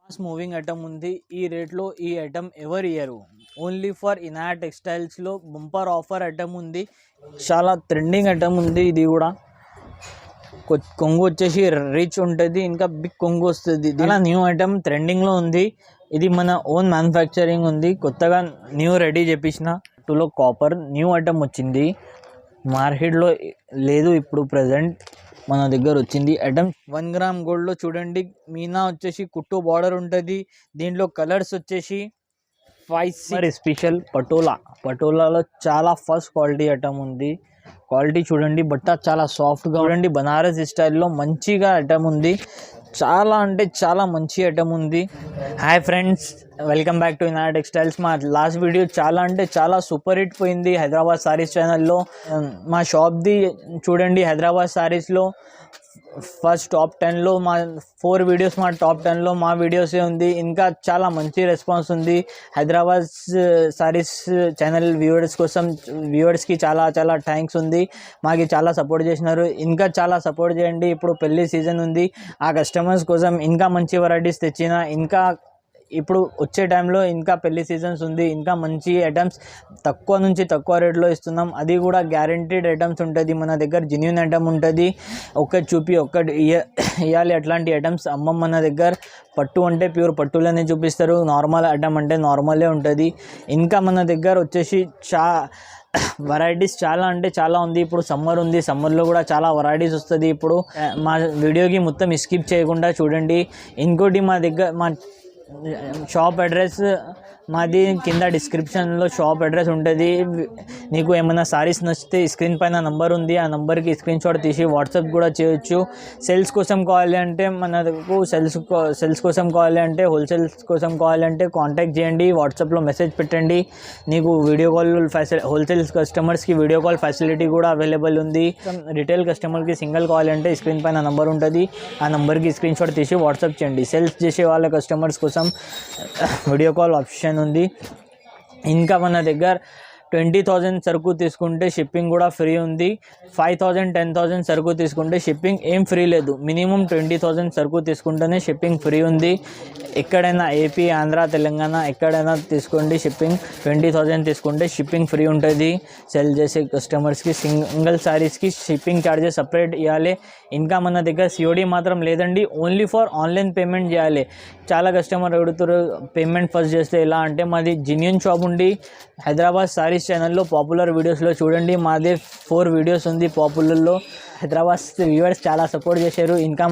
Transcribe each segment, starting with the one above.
Fast moving item ఉంది. ఈ రేట్లో ఈ ఐటమ్ ఎవరు ఇయ్యరు. ఓన్లీ ఫర్ ఇనాయా టెక్స్టైల్స్లో బంపర్ ఆఫర్ ఐటమ్ ఉంది. చాలా ట్రెండింగ్ ఐటమ్ ఉంది. ఇది కూడా కొంగు వచ్చేసి రిచ్ ఉంటుంది, ఇంకా బిగ్ కొంగు వస్తుంది. ఇలా న్యూ ఐటమ్ ట్రెండింగ్లో ఉంది. ఇది మన ఓన్ మ్యానుఫ్యాక్చరింగ్ ఉంది. కొత్తగా న్యూ రెడీ చేపించిన టూలో కాపర్ న్యూ ఐటమ్ వచ్చింది. మార్కెట్లో లేదు, ఇప్పుడు ప్రజెంట్ మన దగ్గర వచ్చింది ఐటమ్. 1 గ్రామ్ గోల్డ్లో చూడండి, మీనా వచ్చేసి కుట్టు బార్డర్ ఉంటుంది. దీంట్లో కలర్స్ వచ్చేసి 5 స్పెషల్ పటోలాలో చాలా ఫస్ట్ క్వాలిటీ ఐటమ్ ఉంది. క్వాలిటీ చూడండి, బట్ట చాలా సాఫ్ట్గా చూడండి, బనారస్ స్టైల్లో మంచిగా ఐటమ్ ఉంది. చాలా అంటే చాలా మంచి ఐటమ్ ఉంది. Hi friends, welcome back to Inaya textiles. మా లాస్ట్ వీడియో చాలా అంటే చాలా సూపర్ హిట్ పోయింది హైదరాబాద్ సారీస్ ఛానల్లో. మా షాప్ది చూడండి, హైదరాబాద్ సారీస్లో ఫస్ట్ టాప్ 10లో మా 4 వీడియోస్ మా టాప్ 10లో మా వీడియోసే ఉంది. ఇంకా చాలా మంచి రెస్పాన్స్ ఉంది. హైదరాబాద్ సారీస్ ఛానల్ వ్యూవర్స్కి చాలా చాలా థ్యాంక్స్ ఉంది. మాకు చాలా సపోర్ట్ చేసినారు. ఇంకా చాలా సపోర్ట్ చేయండి. ఇప్పుడు పెళ్లి సీజన్ ఉంది, ఆ కస్టమర్స్ కోసం ఇంకా మంచి వెరైటీస్ తెచ్చిన, ఇంకా ఇప్పుడు వచ్చే టైంలో ఇంకా పెళ్లి సీజన్స్ ఉంది. ఇంకా మంచి ఐటమ్స్ తక్కువ నుంచి తక్కువ రేట్లో ఇస్తున్నాం. అది కూడా గ్యారంటీడ్ ఐటమ్స్ ఉంటుంది. మన దగ్గర జెన్యూన్ ఐటమ్ ఉంటుంది. ఒక్కటి చూపి ఒక్కటి ఇవ్వాలి. అట్లాంటి ఐటమ్స్ అమ్మమ్మ మన దగ్గర. పట్టు అంటే ప్యూర్ పట్టులోనే చూపిస్తారు. నార్మల్ ఐటమ్ అంటే నార్మలే ఉంటుంది. ఇంకా మన దగ్గర వచ్చేసి వెరైటీస్ చాలా అంటే చాలా ఉంది. ఇప్పుడు సమ్మర్ ఉంది, సమ్మర్లో కూడా చాలా వెరైటీస్ వస్తుంది. ఇప్పుడు మా వీడియోకి మొత్తం స్కిప్ చేయకుండా చూడండి. ఇంకోటి మా దగ్గర మా షాప్ అడ్రస్ మాది కింద డిస్క్రిప్షన్లో షాప్ అడ్రస్ ఉంటుంది. నీకు ఏమైనా సారీస్ నచ్చితే స్క్రీన్ పైన నంబర్ ఉంది, ఆ నెంబర్కి స్క్రీన్ షాట్ తీసి వాట్సాప్ కూడా చేయొచ్చు. సేల్స్ కోసం కావాలి అంటే మనకు సేల్స్ కోసం కావాలి అంటే, హోల్సేల్స్ కోసం కావాలి అంటే కాంటాక్ట్ చేయండి. వాట్సాప్లో మెసేజ్ పెట్టండి. నీకు వీడియో కాల్ హోల్సేల్ కస్టమర్స్కి వీడియో కాల్ ఫెసిలిటీ కూడా అవైలబుల్ ఉంది. రిటైల్ కస్టమర్కి సింగిల్ కావాలి అంటే స్క్రీన్ పైన నంబర్ ఉంటుంది, ఆ నెంబర్కి స్క్రీన్ షాట్ తీసి వాట్సాప్ చేయండి. సేల్స్ చేసే వాళ్ళ కస్టమర్స్ కోసం వీడియో కాల్ ఆప్షన్ ఉంది. ఇంకా మన దగ్గర 20,000 సరుకు తీసుకుంటే షిప్పింగ్ కూడా ఫ్రీ ఉంది. 5,000 10,000 సరుకు తీసుకుంటే షిప్పింగ్ ఏం ఫ్రీ లేదు. మినిమం 20,000 సరుకు తీసుకుంటేనే షిప్పింగ్ ఫ్రీ ఉంది. ఎక్కడైనా ఏపీ, ఆంధ్ర, తెలంగాణ ఎక్కడైనా తీసుకోండి, షిప్పింగ్ 20,000 తీసుకుంటే షిప్పింగ్ ఫ్రీ ఉంటుంది. సెల్ చేసే కస్టమర్స్కి సింగిల్ సారీస్కి షిప్పింగ్ ఛార్జెస్ సపరేట్ ఇవ్వాలి. ఇంకా మన దగ్గర సిఓడి మాత్రం లేదండి, ఓన్లీ ఫర్ ఆన్లైన్ పేమెంట్ చేయాలి. చాలా కస్టమర్ అడుగుతారు పేమెంట్ ఫస్ట్ చేస్తే ఎలా అంటే, మాది జెన్యూన్ షాప్ ఉండి హైదరాబాద్ సారీస్ ఛానల్లో పాపులర్ వీడియోస్లో చూడండి. మాదే 4 వీడియోస్ ఉంది పాపులర్లో. హైదరాబాద్ వ్యూవర్స్ చాలా సపోర్ట్ చేశారు. ఇంకా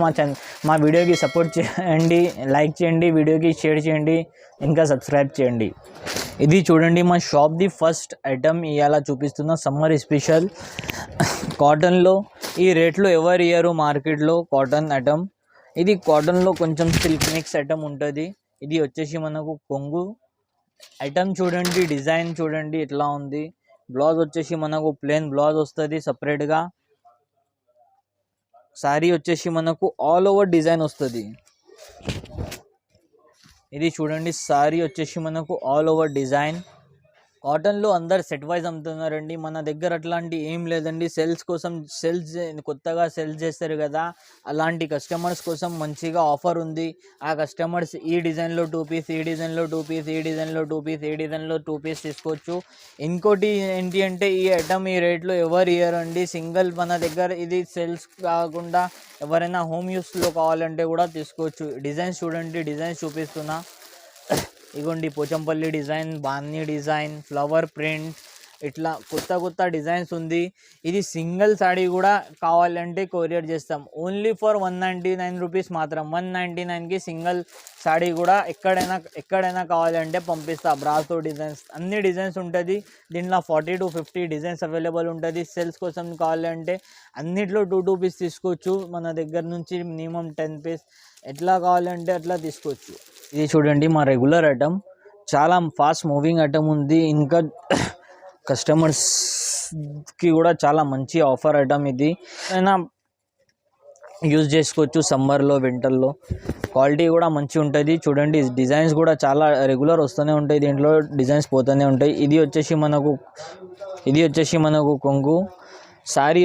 మా వీడియోకి సపోర్ట్ చేయండి, లైక్ చేయండి, వీడియోకి షేర్ చేయండి, ఇంకా సబ్స్క్రైబ్ చేయండి. ఇది చూడండి మా షాప్ది ఫస్ట్ ఐటమ్ ఇవాళ చూపిస్తున్న సమ్మర్ స్పెషల్ కాటన్లో. ఈ రేట్లో ఎవరు ఇయ్యరు మార్కెట్లో కాటన్ ఐటమ్. ఇది కాటన్లో కొంచెం సిల్క్ మిక్స్ ఐటమ్ ఉంటుంది. ఇది వచ్చేసి మనకు కొంగు ఐటమ్ చూడండి, డిజైన్ చూడండి ఎట్లా ఉంది. బ్లౌజ్ వచ్చేసి మనకు ప్లెయిన్ బ్లౌజ్ వస్తుంది సపరేట్గా. శారీ వచ్చేసి మనకు ఆల్ ఓవర్ డిజైన్ వస్తుంది. ఇది చూడండి, శారీ వచ్చేసి మనకు ఆల్ ఓవర్ డిజైన్. కాటన్లో అందరు సెట్ వైజ్ అమ్ముతున్నారండి. మన దగ్గర అట్లాంటి ఏం లేదండి. కొత్తగా సేల్స్ చేస్తారు కదా, అలాంటి కస్టమర్స్ కోసం మంచిగా ఆఫర్ ఉంది. ఆ కస్టమర్స్ ఈ డిజైన్లో 2 పీస్, ఈ డిజైన్లో 2 పీస్, ఈ డిజైన్లో 2 పీస్, ఈ డిజైన్లో 2 పీస్ తీసుకోవచ్చు. ఇంకోటి ఏంటి అంటే, ఈ ఐటమ్ ఈ రేట్లో ఎవరు ఇయ్యరండి. సింగిల్ మన దగ్గర ఇది సేల్స్ కాకుండా ఎవరైనా హోమ్ యూస్లో కావాలంటే కూడా తీసుకోవచ్చు. డిజైన్స్ చూడండి, డిజైన్స్ చూపిస్తున్నా. ఇగోండి, పోచంపల్లి డిజైన్, బాన్ని డిజైన్, ఫ్లవర్ ప్రింట్, ఇట్లా కొత్త డిజైన్స్ ఉంది. ఇది సింగిల్ సాడీ కూడా కావాలంటే కొరియర్ చేస్తాం. ఓన్లీ ఫర్ 199 రూపీస్ మాత్రం. 199కి సింగిల్ సాడీ కూడా ఎక్కడైనా కావాలంటే పంపిస్తా. బ్రాతో డిజైన్స్, అన్ని డిజైన్స్ ఉంటుంది. దీంట్లో 40 to 50 డిజైన్స్ అవైలబుల్ ఉంటుంది. సేల్స్ కోసం కావాలంటే అన్నిట్లో 2 పీస్ తీసుకోవచ్చు. మన దగ్గర నుంచి మినిమం 10 పీస్ ఎట్లా కావాలంటే అట్లా తీసుకోవచ్చు. ఇది చూడండి మా రెగ్యులర్ ఐటమ్, చాలా ఫాస్ట్ మూవింగ్ ఐటమ్ ఉంది. ఇంకా కస్టమర్స్కి కూడా చాలా మంచి ఆఫర్ ఐటమ్. ఇది అయినా యూజ్ చేసుకోవచ్చు సమ్మర్లో, వింటర్లో. క్వాలిటీ కూడా మంచి ఉంటుంది. చూడండి, డిజైన్స్ కూడా చాలా రెగ్యులర్ వస్తూనే ఉంటాయి. దీంట్లో డిజైన్స్ పోతూనే ఉంటాయి. ఇది వచ్చేసి మనకు కొంగు. శారీ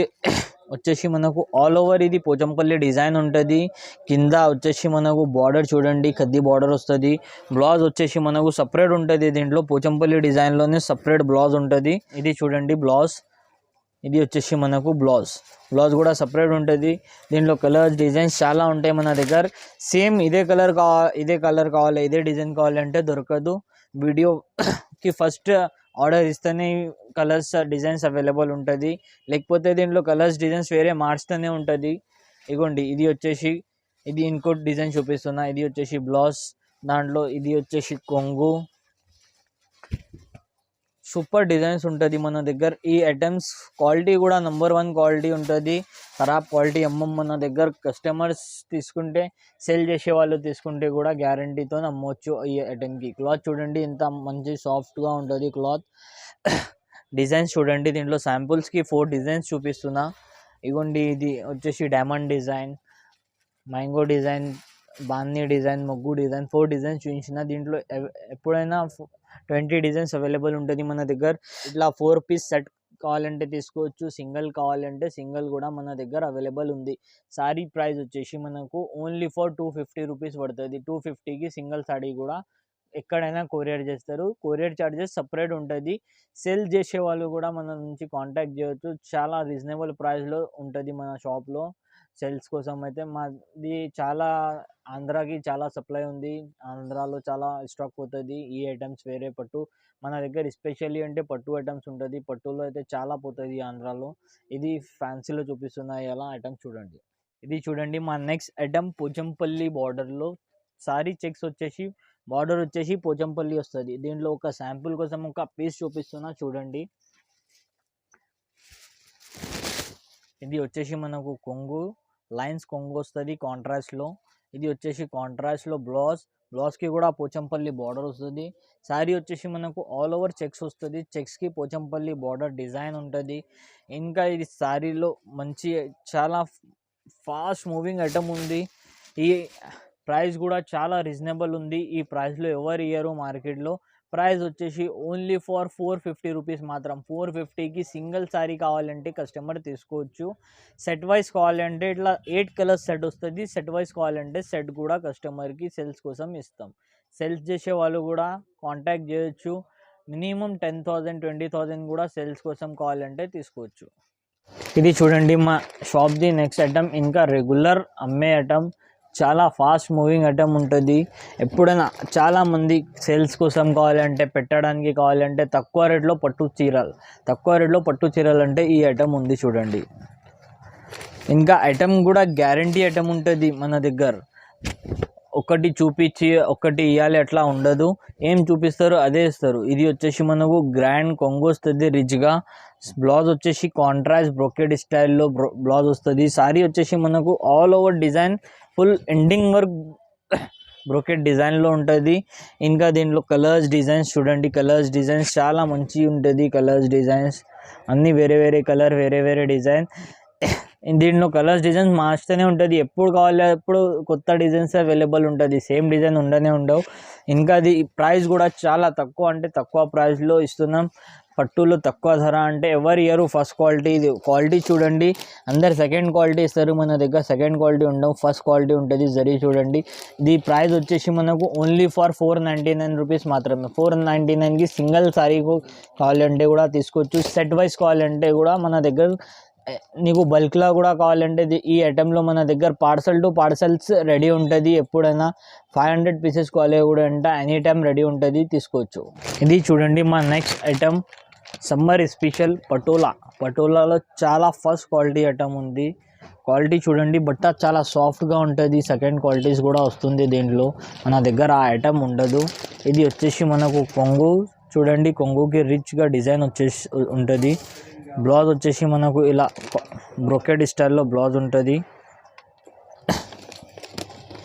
వచ్చేసి మనకు ఆల్ ఓవర్ ఇది పోచంపల్లి డిజైన్ ఉంటుంది. కింద వచ్చేసి మనకు బార్డర్ చూడండి, కద్ది బార్డర్ వస్తుంది. బ్లౌజ్ వచ్చేసి మనకు సపరేట్ ఉంటుంది. దీంట్లో పోచంపల్లి డిజైన్లోనే సపరేట్ బ్లౌజ్ ఉంటుంది. ఇది చూడండి బ్లౌజ్. ఇది వచ్చేసి మనకు బ్లౌజ్ కూడా సపరేట్ ఉంటుంది. దీంట్లో కలర్స్ డిజైన్స్ చాలా ఉంటాయి మన దగ్గర. సేమ్ ఇదే కలర్ కావాలి ఇదే డిజైన్ కావాలంటే దొరకదు. వీడియోకి ఫస్ట్ ఆర్డర్ ఇస్తేనే కలర్స్ డిజైన్స్ అవైలబుల్ ఉంటుంది. లేకపోతే దీంట్లో కలర్స్ డిజైన్స్ వేరే మార్చుతూనే ఉంటుంది. ఇగోండి ఇది ఇంకోటి డిజైన్ చూపిస్తున్నా. ఇది వచ్చేసి బ్లౌజ్. దాంట్లో ఇది వచ్చేసి కొంగు. సూపర్ డిజైన్స్ ఉంటుంది మన దగ్గర. ఈ ఐటమ్స్ క్వాలిటీ కూడా నెంబర్ 1 క్వాలిటీ ఉంటుంది. ఖరాబ్ క్వాలిటీ అమ్మం మన దగ్గర. కస్టమర్స్ తీసుకుంటే, సేల్ చేసే వాళ్ళు తీసుకుంటే కూడా గ్యారంటీతో అమ్మవచ్చు ఈ ఐటమ్కి. క్లాత్ చూడండి ఎంత మంచి సాఫ్ట్గా ఉంటుంది క్లాత్. డిజైన్స్ చూడండి. దీంట్లో శాంపుల్స్కి 4 డిజైన్స్ చూపిస్తున్నా. ఇగోండి ఇది వచ్చేసి డైమండ్ డిజైన్, మ్యాంగో డిజైన్, బాందీ డిజైన్, మొగ్గు డిజైన్ 4 డిజైన్స్ చూపించిన. దీంట్లో ఎప్పుడైనా 20 డిజైన్స్ అవైలబుల్ ఉంటుంది మన దగ్గర. ఇట్లా 4 పీస్ సెట్ కావాలంటే తీసుకోవచ్చు. సింగిల్ కావాలంటే సింగిల్ కూడా మన దగ్గర అవైలబుల్ ఉంది. సారీ ప్రైస్ వచ్చేసి మనకు ఓన్లీ ఫర్ 250 రూపీస్ పడుతుంది. 250కి సింగిల్ సారీ కూడా ఎక్కడైనా కొరియర్ చేస్తారు. కొరియర్ ఛార్జెస్ సపరేట్ ఉంటుంది. సేల్ చేసే వాళ్ళు కూడా మన నుంచి కాంటాక్ట్ చేయవచ్చు. చాలా రీజనబుల్ ప్రైస్లో ఉంటుంది మన షాప్లో. సేల్స్ కోసం అయితే మాది చాలా ఆంధ్రాకి చాలా సప్లై ఉంది. ఆంధ్రాలో చాలా స్టాక్ పోతుంది ఈ ఐటమ్స్. వేరే పట్టు మన దగ్గర ఎస్పెషల్లీ అంటే పట్టు ఐటమ్స్ ఉంటుంది. పట్టులో అయితే చాలా పోతుంది ఆంధ్రాలో. ఇది ఫ్యాన్సీలో చూపిస్తున్నాయి అలా ఐటమ్స్ చూడండి. ఇది చూడండి మా నెక్స్ట్ ఐటమ్ పోచంపల్లి బార్డర్లో సారీ చెక్స్ వచ్చేసి బార్డర్ వచ్చేసి పోచంపల్లి వస్తుంది. దీంట్లో ఒక శాంపుల్ కోసం ఒక పీస్ చూపిస్తున్నా చూడండి. ఇది వచ్చేసి మనకు కొంగు, లైన్స్ కొంగు వస్తుంది కాంట్రాస్ట్లో. ఇది వచ్చేసి కాంట్రాస్ట్లో బ్లౌజ్కి కూడా పోచంపల్లి బార్డర్ వస్తుంది. శారీ వచ్చేసి మనకు ఆల్ ఓవర్ చెక్స్ వస్తుంది. చెక్స్కి పోచంపల్లి బార్డర్ డిజైన్ ఉంటుంది. ఇంకా ఇది శారీలో మంచి చాలా ఫాస్ట్ మూవింగ్ ఐటమ్ ఉంది. ఈ ప్రైస్ కూడా చాలా రీజనబుల్ ఉంది. ఈ ప్రైస్లో ఎవరు ఇయ్యరు మార్కెట్లో. ప్రైస్ వచ్చేసి ఓన్లీ ఫర్ 450 రూపీస్ మాత్రం. 450కి సింగిల్ శారీ కావాలంటే కస్టమర్ తీసుకోవచ్చు. సెట్ వైజ్ కావాలంటే ఇట్లా 8 కలర్స్ సెట్ వస్తుంది. సెట్ వైజ్ కావాలంటే సెట్ కూడా కస్టమర్కి సేల్స్ కోసం ఇస్తాం. సేల్స్ చేసే వాళ్ళు కూడా కాంటాక్ట్ చేయొచ్చు. మినిమం 10,000 20,000 కూడా సేల్స్ కోసం కావాలంటే తీసుకోవచ్చు. ఇది చూడండి మా షాప్ది నెక్స్ట్ ఐటమ్. ఇంకా రెగ్యులర్ అమ్మే ఐటమ్, చాలా ఫాస్ట్ మూవింగ్ ఐటమ్ ఉంటుంది. ఎప్పుడైనా చాలామంది సేల్స్ కోసం కావాలంటే, పెట్టడానికి కావాలంటే తక్కువ రేట్లో పట్టు చీరలు అంటే ఈ ఐటమ్ ఉంది చూడండి. ఇంకా ఐటమ్ కూడా గ్యారంటీ ఐటమ్ ఉంటుంది మన దగ్గర. ఒకటి చూపించి ఒకటి ఇవ్వాలి అట్లా ఉండదు. ఏం చూపిస్తారు అదే ఇస్తారు. ఇది వచ్చేసి మనకు గ్రాండ్ కొంగు వస్తుంది రిచ్గా. బ్లౌజ్ వచ్చేసి కాంట్రాస్ట్ బ్రోకెడ్ స్టైల్లో బ్లౌజ్ వస్తుంది. సారీ వచ్చేసి మనకు all over design full ending work brocade డిజైన్లో ఉంటుంది. ఇంకా దీంట్లో కలర్స్ డిజైన్స్ చూడండి. కలర్స్ డిజైన్స్ చాలా మంచిగా ఉంటుంది. కలర్స్ డిజైన్స్ అన్నీ వేరే కలర్ వేరే డిజైన్. దీంట్లో కలర్స్ డిజైన్స్ మార్చుతూనే ఉంటుంది. ఎప్పుడు కావాలి అప్పుడు కొత్త డిజైన్స్ అవైలబుల్ ఉంటుంది. సేమ్ డిజైన్ ఉండవు. ఇంకా అది ప్రైస్ కూడా చాలా తక్కువ, అంటే తక్కువ ప్రైస్లో ఇస్తున్నాం. పట్టులో తక్కువ ధర అంటే ఎవరు ఇయరు. ఫస్ట్ క్వాలిటీ, ఇది క్వాలిటీ చూడండి. అందరు సెకండ్ క్వాలిటీ ఇస్తారు, మన దగ్గర సెకండ్ క్వాలిటీ ఉండవు, ఫస్ట్ క్వాలిటీ ఉంటుంది. జరీ చూడండి. ఇది ప్రైస్ వచ్చేసి మనకు ఓన్లీ ఫర్ 499 రూపీస్ మాత్రమే. 499కి సింగిల్ సారీ కావాలంటే కూడా తీసుకోవచ్చు. సెట్ వైజ్ కావాలంటే కూడా మన దగ్గర, నీకు బల్క్లో కూడా కావాలంటే ఈ ఐటెంలో మన దగ్గర పార్సల్ టు పార్సల్స్ రెడీ ఉంటుంది. ఎప్పుడైనా 500 పీసెస్ కావాలి కూడా అంటే ఎనీ టైం రెడీ ఉంటుంది, తీసుకోవచ్చు. ఇది చూడండి మా నెక్స్ట్ ఐటమ్ సమ్మర్ స్పెషల్ పటోలాలో చాలా ఫస్ట్ క్వాలిటీ ఐటమ్ ఉంది. క్వాలిటీ చూడండి. బట్ట చాలా సాఫ్ట్గా ఉంటుంది. సెకండ్ క్వాలిటీస్ కూడా వస్తుంది దీంట్లో. మన దగ్గర ఆ ఐటమ్ ఉండదు. ఇది వచ్చేసి మనకు కొంగు చూడండి. కొంగుకి రిచ్గా డిజైన్ వచ్చేసి ఉంటుంది. బ్లౌజ్ వచ్చేసి మనకు ఇలా బ్రోకెడ్ స్టైల్లో బ్లౌజ్ ఉంటుంది.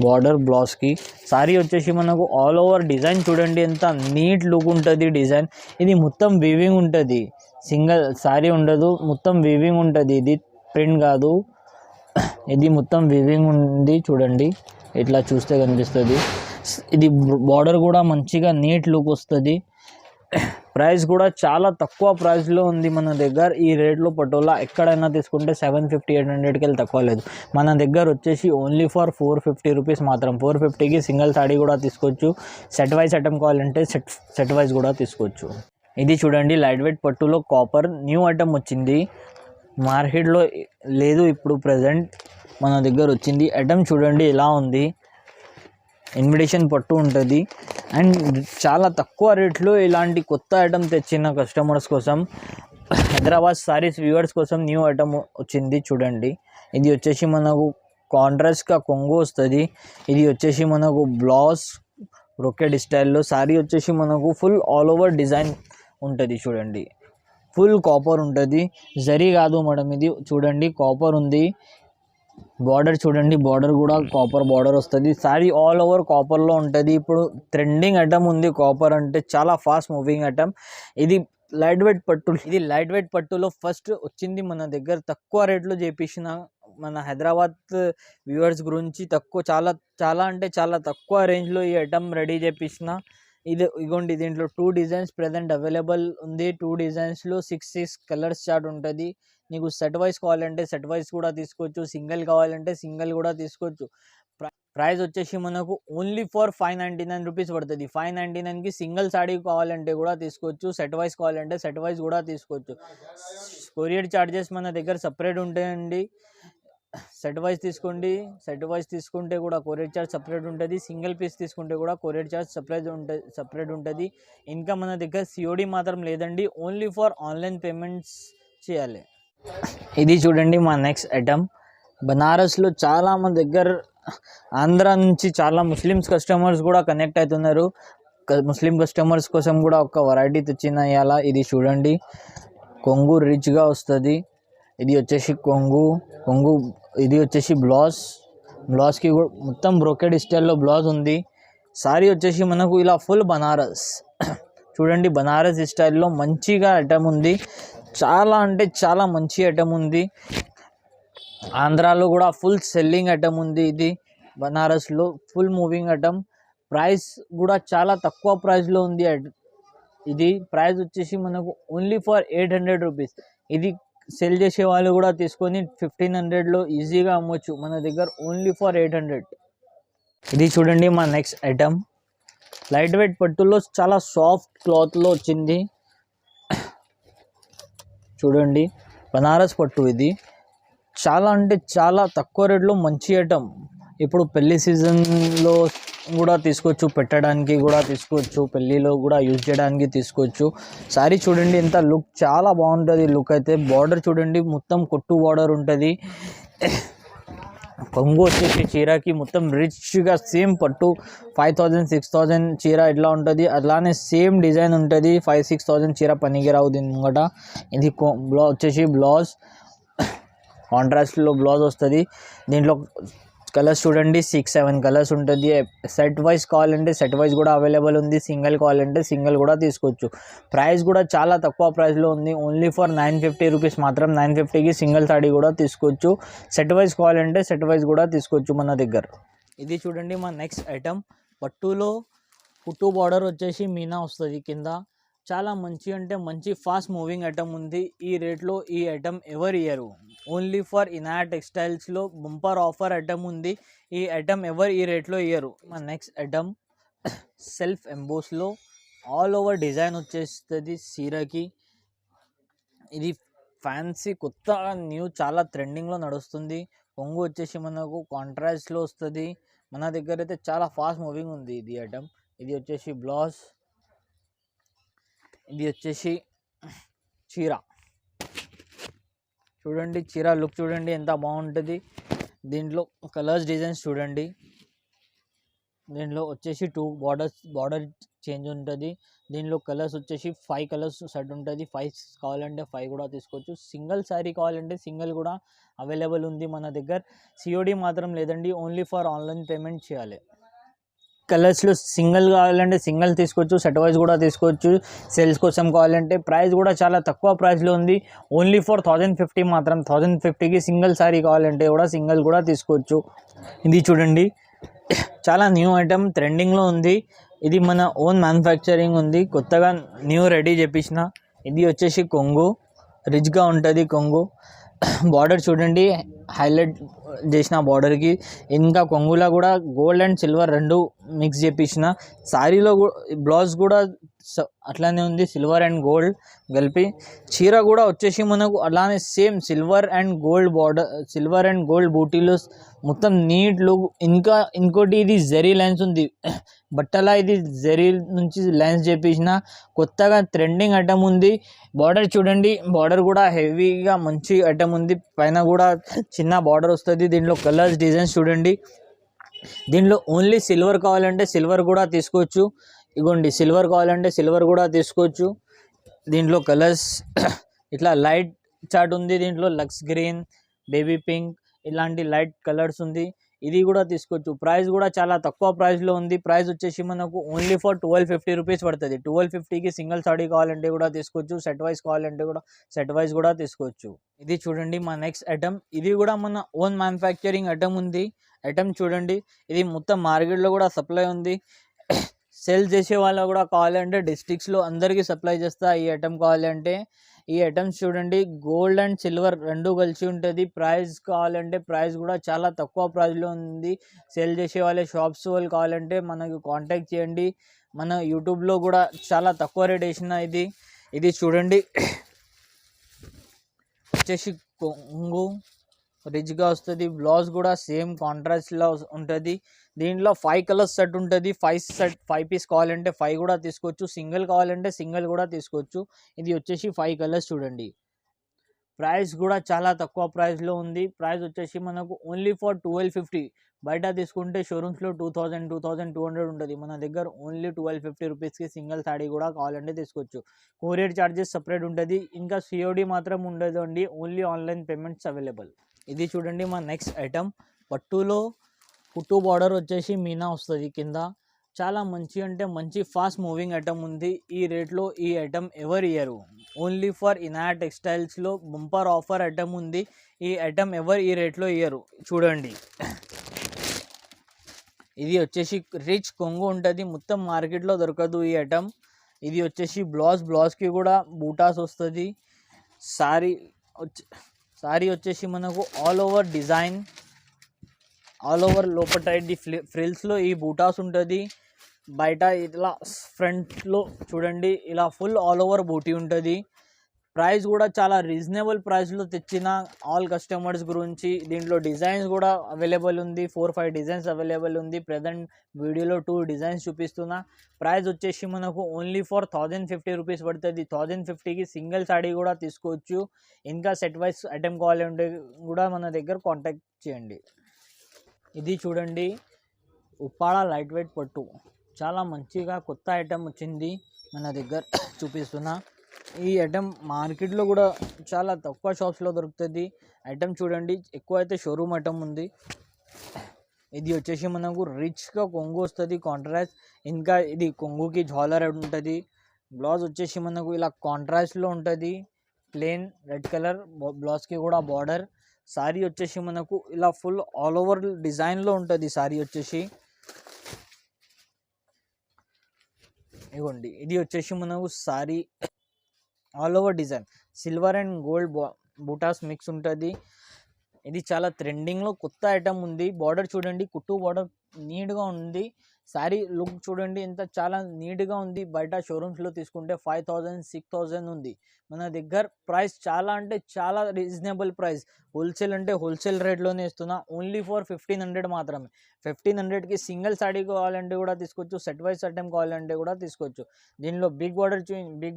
బార్డర్ బ్లౌజ్కి. సారీ వచ్చేసి మనకు ఆల్ ఓవర్ డిజైన్ చూడండి ఎంత నీట్ లుక్ ఉంటుంది డిజైన్. ఇది మొత్తం వీవింగ్ ఉంటుంది, సింగిల్ సారీ ఉండదు, మొత్తం వీవింగ్ ఉంటుంది. ఇది ప్రింట్ కాదు, ఇది మొత్తం వీవింగ్ ఉంది చూడండి. ఇట్లా చూస్తే కనిపిస్తుంది. ఇది బార్డర్ కూడా మంచిగా నీట్ లుక్ వస్తుంది. ప్రైస్ కూడా చాలా తక్కువ ప్రైస్లో ఉంది మన దగ్గర. ఈ రేట్లో పటోలా ఎక్కడైనా తీసుకుంటే 750-800కి వెళ్ళి తక్కువ లేదు. మన దగ్గర వచ్చేసి ఓన్లీ ఫర్ 450 రూపీస్ మాత్రం. 450కి సింగిల్ సాడీ కూడా తీసుకోవచ్చు. సెట్ వైజ్ ఐటమ్ కావాలంటే సెట్ వైజ్ కూడా తీసుకోవచ్చు. ఇది చూడండి లైట్ వెయిట్ పట్టులో కాపర్ న్యూ ఐటమ్ వచ్చింది. మార్కెట్లో లేదు ఇప్పుడు ప్రజెంట్, మన దగ్గర వచ్చింది. ఐటమ్ చూడండి ఎలా ఉంది. ఇన్విటేషన్ పట్టు ఉంటుంది అండ్ చాలా తక్కువ రేట్లో ఇలాంటి కొత్త ఐటమ్ తెచ్చిన కస్టమర్స్ కోసం, హైదరాబాద్ సారీస్ వ్యూవర్స్ కోసం న్యూ ఐటమ్ వచ్చింది చూడండి. ఇది వచ్చేసి మనకు కాంట్రాస్ట్గా కొంగు వస్తుంది. ఇది వచ్చేసి మనకు బ్లౌజ్ రొకెట్ స్టైల్లో. సారీ వచ్చేసి మనకు ఫుల్ ఆల్ ఓవర్ డిజైన్ ఉంటుంది చూడండి. ఫుల్ కాపర్ ఉంటుంది, జరీ కాదు మేడం. ఇది చూడండి కాపర్ ఉంది. బార్డర్ చూడండి, బార్డర్ కూడా కాపర్ బార్డర్ వస్తుంది. సారీ ఆల్ ఓవర్ కాపర్లో ఉంటుంది. ఇప్పుడు ట్రెండింగ్ ఐటమ్ ఉంది కాపర్ అంటే, చాలా ఫాస్ట్ మూవింగ్ ఐటమ్. ఇది లైట్ వెయిట్ పట్టు. ఇది లైట్ వెయిట్ పట్టులో ఫస్ట్ వచ్చింది మన దగ్గర. తక్కువ రేట్లో చేపించిన మన హైదరాబాద్ వ్యూవర్స్ గురించి చాలా చాలా అంటే చాలా తక్కువ రేంజ్లో ఈ ఐటమ్ రెడీ చేపించిన. ఇగోండి దీంట్లో 2 డిజైన్స్ ప్రజెంట్ అవైలబుల్ ఉంది. 2 డిజైన్స్లో 6 కలర్స్ చార్ట్ ఉంటుంది. నీకు సెట్ వైజ్ కావాలంటే సెట్ వైజ్ కూడా తీసుకోవచ్చు, సింగిల్ కావాలంటే సింగిల్ కూడా తీసుకోవచ్చు. ప్రైస్ వచ్చేసి మనకు ఓన్లీ ఫర్ 599 రూపీస్ పడుతుంది. 599కి సింగిల్ సాడీ కావాలంటే కూడా తీసుకోవచ్చు, సెట్ వైజ్ కావాలంటే సెట్ వైజ్ కూడా తీసుకోవచ్చు. కొరియర్ ఛార్జెస్ మన దగ్గర సపరేట్ ఉంటాయండి. సెట్ వైజ్ తీసుకోండి, సెట్ వైజ్ తీసుకుంటే కూడా కొరియర్ ఛార్జ్ సపరేట్ ఉంటుంది. సింగిల్ పీస్ తీసుకుంటే కూడా కొరియర్ ఛార్జ్ సపరేట్ ఉంటుంది. ఇంకా మన దగ్గర సిఓడి మాత్రం లేదండి, ఓన్లీ ఫర్ ఆన్లైన్ పేమెంట్స్ చేయాలి. ఇది చూడండి మా నెక్స్ట్ ఐటమ్. బనారస్లో చాలా మన దగ్గర ఆంధ్ర నుంచి చాలా ముస్లిమ్స్ కస్టమర్స్ కూడా కనెక్ట్ అవుతున్నారు. ముస్లిం కస్టమర్స్ కోసం కూడా ఒక వెరైటీ తెచ్చిన ఇవాళ. ఇది చూడండి కొంగు రిచ్గా వస్తుంది. ఇది వచ్చేసి కొంగు. ఇది వచ్చేసి బ్లౌజ్కి కూడా మొత్తం బ్రోకెడ్ స్టైల్లో బ్లౌజ్ ఉంది. సారీ వచ్చేసి మనకు ఇలా ఫుల్ బనారస్ చూడండి, బనారస్ స్టైల్లో మంచిగా ఐటమ్ ఉంది. చాలా అంటే చాలా మంచి ఐటమ్ ఉంది. ఆంధ్రాలో కూడా ఫుల్ సెల్లింగ్ ఐటమ్ ఉంది. ఇది బనారస్లో ఫుల్ మూవింగ్ ఐటమ్. ప్రైస్ కూడా చాలా తక్కువ ప్రైస్లో ఉంది. ఇది ప్రైస్ వచ్చేసి మనకు ఓన్లీ ఫర్ 800 రూపీస్. ఇది సెల్ చేసే వాళ్ళు కూడా తీసుకొని 1500లో ఈజీగా అమ్మొచ్చు. మన దగ్గర ఓన్లీ ఫర్ 800. ఇది చూడండి మా నెక్స్ట్ ఐటమ్. లైట్ వెయిట్ పట్టులో చాలా సాఫ్ట్ క్లాత్లో వచ్చింది చూడండి. బనారస్ పట్టు. ఇది చాలా అంటే చాలా తక్కువ రేట్లో మంచి ఐటమ్. ఇప్పుడు పెళ్లి సీజన్లో కూడా తీసుకోవచ్చు, పెట్టడానికి కూడా తీసుకోవచ్చు, పెళ్ళిలో కూడా యూజ్ చేయడానికి తీసుకోవచ్చు. సారీ చూడండి ఎంత లుక్ చాలా బాగుంటుంది. లుక్ అయితే బార్డర్ చూడండి మొత్తం కొట్టు బార్డర్ ఉంటుంది. కొంగు వచ్చేసి చీరకి మొత్తం రిచ్గా సేమ్ పట్టు 5000-6000 చీర ఇట్లా ఉంటుంది. అలానే సేమ్ డిజైన్ ఉంటుంది. 5,000-6,000 చీర పనికిరావు దీని ముంగట. ఇది వచ్చేసి బ్లౌజ్ కాంట్రాస్ట్లో బ్లౌజ్ వస్తుంది. దీంట్లో కలర్స్ చూడండి 6-7 కలర్స్ ఉంటుంది. సెట్ వైజ్ కావాలంటే సెట్ వైజ్ కూడా అవైలబుల్ ఉంది. సింగిల్ కావాలంటే సింగిల్ కూడా తీసుకోవచ్చు. ప్రైస్ కూడా చాలా తక్కువ ప్రైస్లో ఉంది. ఓన్లీ ఫర్ 950 రూపీస్ మాత్రం. 950కి సింగిల్ సాడీ కూడా తీసుకోవచ్చు. సెట్ వైజ్ కావాలంటే సెట్ వైజ్ కూడా తీసుకోవచ్చు మన దగ్గర. ఇది చూడండి మా నెక్స్ట్ ఐటమ్. పట్టులో కుట్టు బార్డర్ వచ్చేసి మీనా వస్తుంది కింద. చాలా మంచి అంటే మంచి ఫాస్ట్ మూవింగ్ ఐటమ్ ఉంది. ఈ రేట్లో ఈ ఐటమ్ ఎవరు ఇయ్యరు. ఓన్లీ ఫర్ ఇనాయా టెక్స్టైల్స్లో బంపర్ ఆఫర్ ఐటమ్ ఉంది. ఈ ఐటమ్ ఎవరు ఈ రేట్లో ఇయ్యరు. మా నెక్స్ట్ ఐటమ్ సెల్ఫ్ ఎంబోస్లో ఆల్ ఓవర్ డిజైన్ వచ్చేస్తుంది చీరకి. ఇది ఫ్యాన్సీ కొత్త న్యూ చాలా ట్రెండింగ్లో నడుస్తుంది. కొంగు వచ్చేసి మనకు కాంట్రాస్ట్లో వస్తుంది. మన దగ్గర అయితే చాలా ఫాస్ట్ మూవింగ్ ఉంది ఇది ఐటమ్. ఇది వచ్చేసి బ్లౌజ్. ఇది వచ్చేసి చీర చూడండి. చీర లుక్ చూడండి ఎంత బాగుంటుంది. దీంట్లో కలర్స్ డిజైన్స్ చూడండి. దీంట్లో వచ్చేసి 2 బార్డర్ చేంజ్ ఉంటుంది. దీంట్లో కలర్స్ వచ్చేసి 5 కలర్స్ సెట్ ఉంటుంది. 5 కావాలంటే 5 కూడా తీసుకోవచ్చు. సింగిల్ శారీ కావాలంటే సింగిల్ కూడా అవైలబుల్ ఉంది మన దగ్గర. సిఓడి మాత్రం లేదండి, ఓన్లీ ఫర్ ఆన్లైన్ పేమెంట్ చేయాలి. కలర్స్లో సింగిల్ కావాలంటే సింగిల్ తీసుకోవచ్చు, సెట్ వైజ్ కూడా తీసుకోవచ్చు. సేల్స్ కోసం కావాలంటే ప్రైస్ కూడా చాలా తక్కువ ప్రైస్లో ఉంది. ఓన్లీ ఫర్ 1050 మాత్రం. 1050కి సింగిల్ సారీ కావాలంటే కూడా సింగిల్ కూడా తీసుకోవచ్చు. ఇది చూడండి చాలా న్యూ ఐటమ్ ట్రెండింగ్లో ఉంది. ఇది మన ఓన్ మ్యానుఫ్యాక్చరింగ్ ఉంది, కొత్తగా న్యూ రెడీ చేపించిన. ఇది వచ్చేసి కొంగు, రిచ్గా ఉంటుంది కొంగు. బార్డర్ చూడండి, హైలైట్ చేసిన బార్డర్కి. ఇంకా కొంగులో కూడా గోల్డ్ అండ్ సిల్వర్ రెండు మిక్స్ చేపించిన. శారీలో బ్లౌజ్ కూడా అట్లానే ఉంది, సిల్వర్ అండ్ గోల్డ్ కలిపి. చీర కూడా వచ్చేసి మనకు అలానే same silver and gold border, silver and gold బూటీలు మొత్తం నీట్ లుక్. ఇంకా ఇంకోటి ఇది జెరీ లైన్స్ ఉంది బట్టల, ఇది జెరీ నుంచి లైన్స్ చేపించిన. కొత్తగా ట్రెండింగ్ ఐటమ్ ఉంది. బార్డర్ చూడండి, బార్డర్ కూడా హెవీగా మంచి ఐటమ్ ఉంది. పైన కూడా చిన్న బార్డర్ వస్తుంది. దీంట్లో కలర్స్ డిజైన్స్ చూడండి. దీంట్లో ఓన్లీ సిల్వర్ కావాలంటే సిల్వర్ కూడా తీసుకోవచ్చు. ఇగోండి, సిల్వర్ కావాలంటే సిల్వర్ కూడా తీసుకోవచ్చు. దీంట్లో కలర్స్ ఇట్లా లైట్ చాట్ ఉంది. దీంట్లో లక్స్ గ్రీన్, బేబీ పింక్ ఇలాంటి లైట్ కలర్స్ ఉంది. ఇది కూడా తీసుకోవచ్చు. ప్రైస్ కూడా చాలా తక్కువ ప్రైస్లో ఉంది. ప్రైస్ వచ్చేసి మనకు ఓన్లీ ఫర్ 1250 రూపీస్ పడుతుంది. 1250కి సింగిల్ సాడీ కావాలంటే కూడా తీసుకోవచ్చు, సెట్ వైజ్ కావాలంటే కూడా సెట్ వైజ్ కూడా తీసుకోవచ్చు. ఇది చూడండి మా నెక్స్ట్ ఐటమ్. ఇది కూడా మన ఓన్ మ్యానుఫ్యాక్చరింగ్ ఐటమ్ ఉంది. ఐటమ్ చూడండి, ఇది మొత్తం మార్కెట్లో కూడా సప్లై ఉంది. సేల్ చేసే వాళ్ళు కూడా కావాలంటే డిస్ట్రిక్ట్స్లో అందరికీ సప్లై చేస్తా. ఈ ఐటమ్ కావాలంటే ఈ ఐటమ్స్ చూడండి, గోల్డ్ అండ్ సిల్వర్ రెండు కలిసి ఉంటుంది. ప్రైస్ కావాలంటే ప్రైస్ కూడా చాలా తక్కువ ప్రైస్లో ఉంది. సేల్ చేసే వాళ్ళే షాప్స్ వాళ్ళు కావాలంటే మనకు కాంటాక్ట్ చేయండి. మన యూట్యూబ్లో కూడా చాలా తక్కువ రేట్ వేసిన. ఇది చూడండి, వచ్చేసి కొంగు రిచ్గా వస్తుంది. బ్లౌజ్ కూడా సేమ్ కాంట్రాస్ట్లో ఉంటుంది. దీంట్లో 5 కలర్స్ సెట్ ఉంటుంది. 5 పీస్ కావాలంటే 5 కూడా తీసుకోవచ్చు, సింగిల్ కావాలంటే సింగిల్ కూడా తీసుకోవచ్చు. ఇది వచ్చేసి 5 కలర్స్ చూడండి. ప్రైస్ కూడా చాలా తక్కువ ప్రైస్లో ఉంది. ప్రైస్ వచ్చేసి మనకు ఓన్లీ ఫర్ 1250. బయట తీసుకుంటే షోరూమ్స్లో 2000, 2200 ఉంటుంది. మన దగ్గర ఓన్లీ 1250 రూపీస్కి సింగిల్ సాడీ కూడా కావాలంటే తీసుకోవచ్చు. కొరియర్ ఛార్జెస్ సపరేట్ ఉంటుంది. ఇంకా సిఓడి మాత్రం ఉండదు అండి, ఓన్లీ ఆన్లైన్ పేమెంట్స్ అవైలబుల్. ఇది చూడండి మా నెక్స్ట్ ఐటమ్. పట్టులో కుట్టు బార్డర్ వచ్చేసి మీనా వస్తుంది కింద. చాలా మంచి అంటే మంచి ఫాస్ట్ మూవింగ్ ఐటమ్ ఉంది. ఈ రేట్లో ఈ ఐటమ్ ఎవరు ఇయ్యరు. ఓన్లీ ఫర్ ఇనాయా టెక్స్టైల్స్లో బంపర్ ఆఫర్ ఐటమ్ ఉంది. ఈ ఐటమ్ ఎవరు ఈ రేట్లో ఇయ్యరు. చూడండి, ఇది వచ్చేసి రిచ్ కొంగు ఉంటుంది, మొత్తం మార్కెట్లో దొరకదు ఈ ఐటమ్. ఇది వచ్చేసి బ్లౌజ్కి కూడా బూటాస్ వస్తుంది. సారీ వచ్చేసి మనకు all over design, all over లోపల ఇది ఫ్రిల్స్లో ఈ బూటాస్ ఉంటుంది. బయట ఇట్లా ఫ్రంట్లో చూడండి, ఇలా ఫుల్ ఆల్ ఓవర్ బూటీ ఉంటుంది. ప్రైస్ కూడా చాలా రీజనబుల్ ప్రైస్లో తెచ్చిన ఆల్ కస్టమర్స్ గురించి. దీంట్లో డిజైన్స్ కూడా అవైలబుల్ ఉంది, 4-5 డిజైన్స్ అవైలబుల్ ఉంది. ప్రజెంట్ వీడియోలో 2 డిజైన్స్ చూపిస్తున్నా. ప్రైస్ వచ్చేసి మనకు ఓన్లీ ఫర్ 1050 రూపీస్ పడుతుంది. 1050కి సింగిల్ సాడీ కూడా తీసుకోవచ్చు. ఇంకా సెట్ వైజ్ ఐటమ్ కావాలంటే కూడా మన దగ్గర కాంటాక్ట్ చేయండి. ఇది చూడండి, ఉప్పాడ లైట్ వెయిట్ పట్టు, చాలా మంచిగా కొత్త ఐటమ్ వచ్చింది మన దగ్గర చూపిస్తున్నా. ఈ ఐటమ్ మార్కెట్లో కూడా చాలా తక్కువ షాప్స్లో దొరుకుతుంది. ఐటమ్ చూడండి, ఎక్కువ అయితే షోరూమ్ ఐటమ్ ఉంది. ఇది వచ్చేసి మనకు రిచ్గా కొంగు వస్తుంది కాంట్రాస్ట్. ఇంకా ఇది కొంగుకి జాలర్ ఉంటుంది. బ్లౌజ్ వచ్చేసి మనకు ఇలా కాంట్రాస్ట్లో ఉంటుంది, ప్లెయిన్ రెడ్ కలర్. బ్లౌజ్కి కూడా బార్డర్. సారీ వచ్చేసి మనకు ఇలా ఫుల్ ఆల్ ఓవర్ డిజైన్లో ఉంటుంది. సారీ వచ్చేసి ఇవ్వండి, ఇది వచ్చేసి మనకు sorry all over design, silver and gold buttas mix ఉంటుంది. ఇది చాలా ట్రెండింగ్లో కొత్త ఐటమ్ ఉంది. బార్డర్ చూడండి, కుట్టు బార్డర్ నీట్గా ఉంది. శారీ లుక్ చూడండి ఎంత చాలా నీట్గా ఉంది. బయట షోరూమ్స్లో తీసుకుంటే 5000, 6000 ఉంది. మన దగ్గర ప్రైస్ చాలా అంటే చాలా రీజనబుల్ ప్రైస్. హోల్సేల్ అంటే హోల్సేల్ రేట్లోనే ఇస్తున్నా. ఓన్లీ ఫర్ 1500 మాత్రమే. 1500కి సింగిల్ సాడీ కావాలంటే కూడా తీసుకోవచ్చు, సెట్ వైజ్ ఐటమ్ కావాలంటే కూడా తీసుకోవచ్చు. దీనిలో బిగ్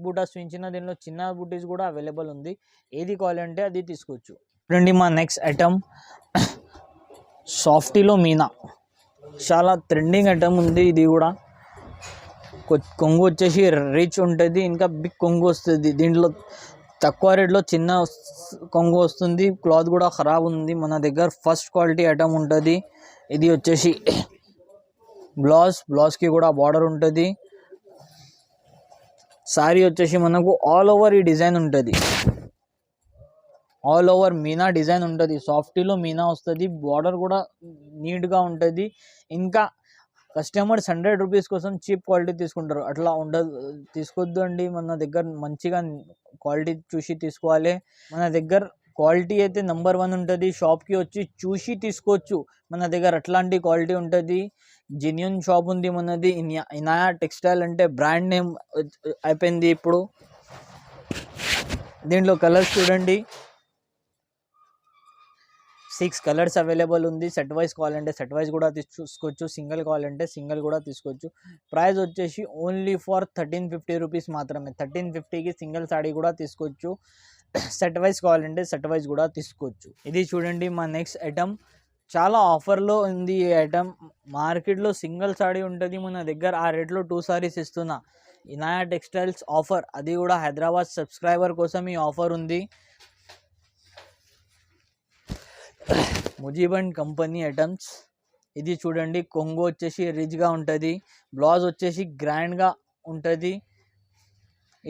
బూటాస్ చూపించిన, దీనిలో చిన్న బూటీస్ కూడా అవైలబుల్ ఉంది. ఏది కావాలంటే అది తీసుకోవచ్చు. చూడండి మా నెక్స్ట్ ఐటమ్, సాఫ్టీలో మీనా, చాలా ట్రెండింగ్ ఐటమ్ ఉంది. ఇది కూడా కొంగు వచ్చేసి రిచ్ ఉంటుంది, ఇంకా బిగ్ కొంగు వస్తుంది. దీంట్లో తక్కువ రేట్లో చిన్న కొంగు వస్తుంది. క్లాత్ కూడా ఖరాబ్ ఉంది. మన దగ్గర ఫస్ట్ క్వాలిటీ ఐటమ్ ఉంటుంది. ఇది వచ్చేసి బ్లౌజ్కి కూడా బార్డర్ ఉంటుంది. సారీ వచ్చేసి మనకు ఆల్ ఓవర్ ఈ డిజైన్ ఉంటుంది. ఆల్ ఓవర్ మీనా డిజైన్ ఉంటుంది, సాఫ్టీలో మీనా వస్తుంది, బార్డర్ కూడా నీట్గా ఉంటుంది. ఇంకా కస్టమర్స్ 100 రూపీస్ కోసం చీప్ క్వాలిటీ తీసుకుంటారు, అట్లా ఉండదు, తీసుకోవద్దు అండి. మన దగ్గర మంచిగా క్వాలిటీ చూసి తీసుకోవాలి. మన దగ్గర క్వాలిటీ అయితే నెంబర్ 1 ఉంటుంది. షాప్కి వచ్చి చూసి తీసుకోవచ్చు, మన దగ్గర అట్లాంటి క్వాలిటీ ఉంటుంది. జెన్యూన్ షాప్ ఉంది మనది. ఇనాయా టెక్స్టైల్ అంటే బ్రాండ్ నేమ్ అయిపోయింది ఇప్పుడు. దీంట్లో కలర్స్ చూడండి, 6 కలర్స్ అవైలబుల్ ఉంది. సెట్ వైజ్ కావాలంటే సెట్ వైజ్ కూడా తీసుకోవచ్చు, సింగిల్ కావాలంటే సింగిల్ కూడా తీసుకోవచ్చు. ప్రైస్ వచ్చేసి ఓన్లీ ఫర్ 1350 రూపీస్ మాత్రమే. 1350కి సింగిల్ సాడీ కూడా తీసుకోవచ్చు. సెట్ వైజ్ కావాలంటే సెట్ వైజ్ కూడా తీసుకోవచ్చు. ఇది చూడండి మా నెక్స్ట్ ఐటమ్, చాలా ఆఫర్లో ఉంది ఈ ఐటమ్. మార్కెట్లో సింగిల్ సాడీ ఉంటుంది, మన దగ్గర ఆ రేట్లో 2 సారీస్ ఇస్తున్నా. ఇనాయా టెక్స్టైల్స్ ఆఫర్, అది కూడా హైదరాబాద్ సబ్స్క్రైబర్ కోసం ఈ ఆఫర్ ఉంది. Mujeeb and company items. ఇది చూడండి, కొంగు వచ్చేసి రిచ్గా ఉంటుంది, బ్లౌజ్ వచ్చేసి గ్రాండ్గా ఉంటుంది.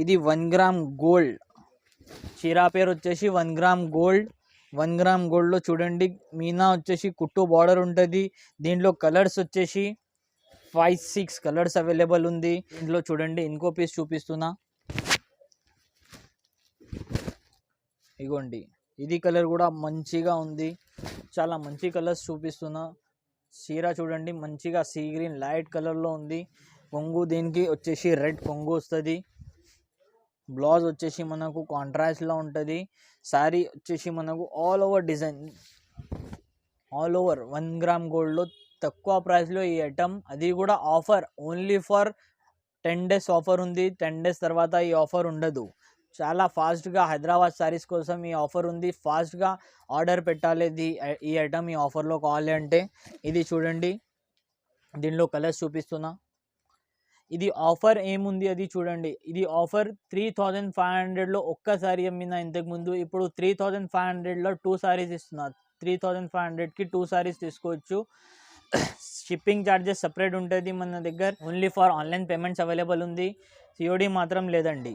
ఇది 1 గ్రామ్ గోల్డ్, చీరా పేరు వచ్చేసి 1 గ్రామ్ గోల్డ్. 1 గ్రామ్ గోల్డ్లో చూడండి మీనా వచ్చేసి కుట్టు బార్డర్ ఉంటుంది. దీంట్లో కలర్స్ వచ్చేసి 5-6 కలర్స్ అవైలబుల్ ఉంది. దీంట్లో చూడండి ఇంకో పీస్ చూపిస్తున్నా, ఇగోండి ఇది కలర్ కూడా మంచిగా ఉంది, చాలా మంచి కలర్స్ చూపిస్తున్నా. చీర చూడండి మంచిగా సీ గ్రీన్ లైట్ కలర్లో ఉంది. కొంగు దీనికి వచ్చేసి రెడ్ కొంగు వస్తుంది. బ్లౌజ్ వచ్చేసి మనకు కాంట్రాస్ట్లో ఉంటుంది. శారీ వచ్చేసి మనకు all over design, all over 1 gram గోల్డ్లో తక్కువ ప్రైస్లో ఈ ఐటమ్, అది కూడా offer only for 10 days offer ఉంది. 10 డేస్ తర్వాత ఈ ఆఫర్ ఉండదు. చాలా ఫాస్ట్గా హైదరాబాద్ సారీస్ కోసం ఈ ఆఫర్ ఉంది, ఫాస్ట్గా ఆర్డర్ పెట్టాలి ఈ ఐటమ్ ఈ ఆఫర్లో కావాలి అంటే. ఇది చూడండి దీనిలో కలర్స్ చూపిస్తున్నా. ఇది ఆఫర్ ఏముంది అది చూడండి, ఇది ఆఫర్ 3500లో ఒక్కసారి అమ్మిన ఇంతకుముందు, ఇప్పుడు 3500లో 2 సారీస్ ఇస్తున్నా. 3500కి 2 సారీస్ తీసుకోవచ్చు. షిప్పింగ్ ఛార్జెస్ సపరేట్ ఉంటుంది మన దగ్గర. Only for online payments available ఉంది, సిఓడి మాత్రం లేదండి.